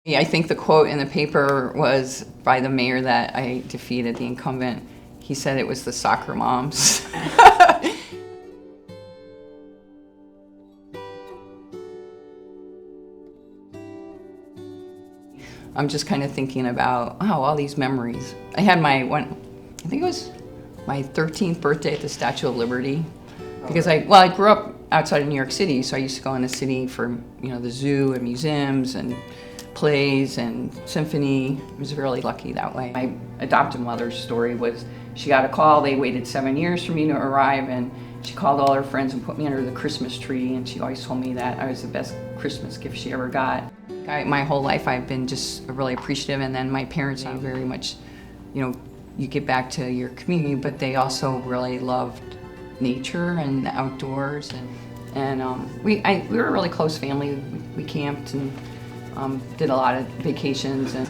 Yeah, I think the quote in the paper was by the mayor that I defeated, the incumbent. He said it was the soccer moms. I'm just kind of thinking about, oh, all these memories. I had I think it was my 13th birthday at the Statue of Liberty. Because I grew up outside of New York City, so I used to go in the city for, the zoo and museums and plays and symphony. I was really lucky that way. My adopted mother's story was she got a call, they waited 7 years for me to arrive, and she called all her friends and put me under the Christmas tree, and she always told me that I was the best Christmas gift she ever got. My whole life I've been just really appreciative, and then my parents are very much, you get back to your community, but they also really loved nature and the outdoors, and we were a really close family. We camped and did a lot of vacations, and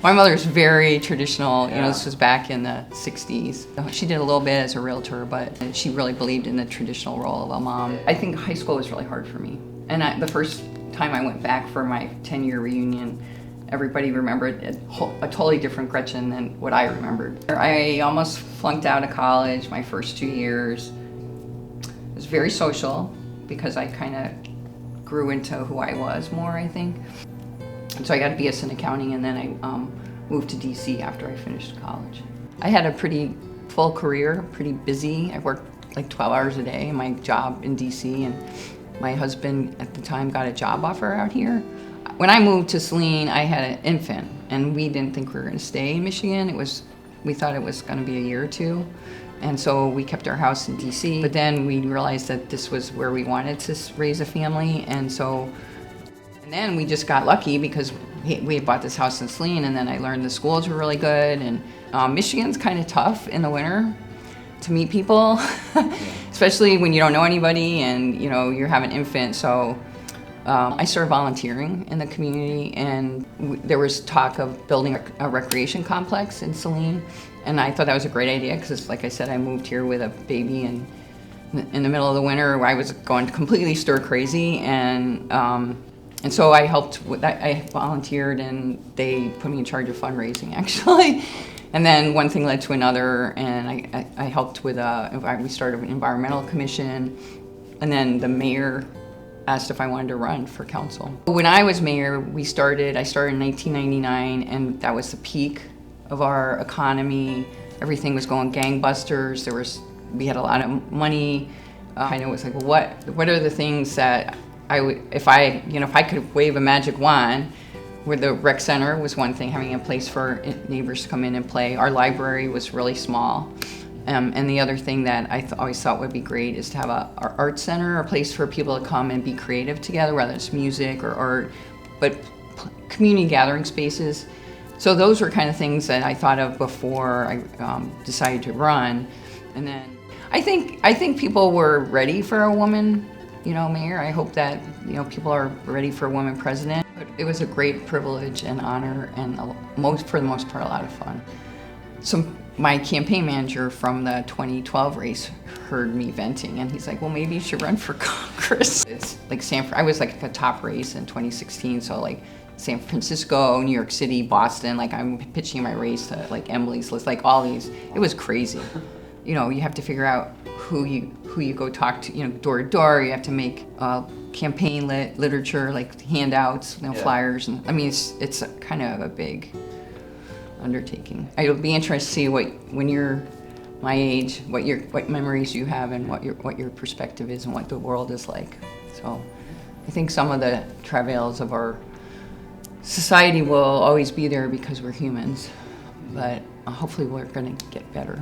my mother's very traditional. This was back in the 60s. She did a little bit as a realtor, but she really believed in the traditional role of a mom. I think high school was really hard for me, and the first time I went back for my 10-year reunion, everybody remembered a totally different Gretchen than what I remembered. I almost flunked out of college my first 2 years. It was very social because I kind of grew into who I was more, I think. And so I got a BS in accounting, and then I moved to DC after I finished college. I had a pretty full career, pretty busy. I worked like 12 hours a day in my job in DC, and my husband at the time got a job offer out here. When I moved to Saline, I had an infant, and we didn't think we were going to stay in Michigan. We thought it was going to be a year or two, and so we kept our house in DC. But then we realized that this was where we wanted to raise a family, and then we just got lucky because we had bought this house in Saline, and then I learned the schools were really good, and Michigan's kind of tough in the winter to meet people, especially when you don't know anybody and you have an infant. So I started volunteering in the community, and there was talk of building a recreation complex in Saline, and I thought that was a great idea because, like I said, I moved here with a baby, and in the middle of the winter I was going completely stir crazy, and so I helped with that. I volunteered, and they put me in charge of fundraising, actually. And then one thing led to another, and I helped with we started an environmental commission, and then the mayor asked if I wanted to run for council. When I was mayor, I started in 1999, and that was the peak of our economy. Everything was going gangbusters. We had a lot of money. Kind of was like, well, what are the things that if I could wave a magic wand? Where the rec center was one thing, having a place for neighbors to come in and play. Our library was really small. And the other thing that I always thought would be great is to have our art center, a place for people to come and be creative together, whether it's music or art, but community gathering spaces. So those were kind of things that I thought of before I decided to run. And then I think people were ready for a woman, mayor. I hope that, people are ready for a woman president. It was a great privilege and honor, and for the most part, a lot of fun. So my campaign manager from the 2012 race heard me venting, and he's like, well, maybe you should run for Congress. It's like I was like a top race in 2016, so like San Francisco, New York City, Boston, like I'm pitching my race to like Emily's List, like all these. It was crazy. You have to figure out who you go talk to, door to door. You have to make campaign literature, like handouts, flyers, and I mean it's kind of a big undertaking. It'll be interesting to see when you're my age, what memories you have, and what your perspective is, and what the world is like. So I think some of the travails of our society will always be there because we're humans, but hopefully we're going to get better.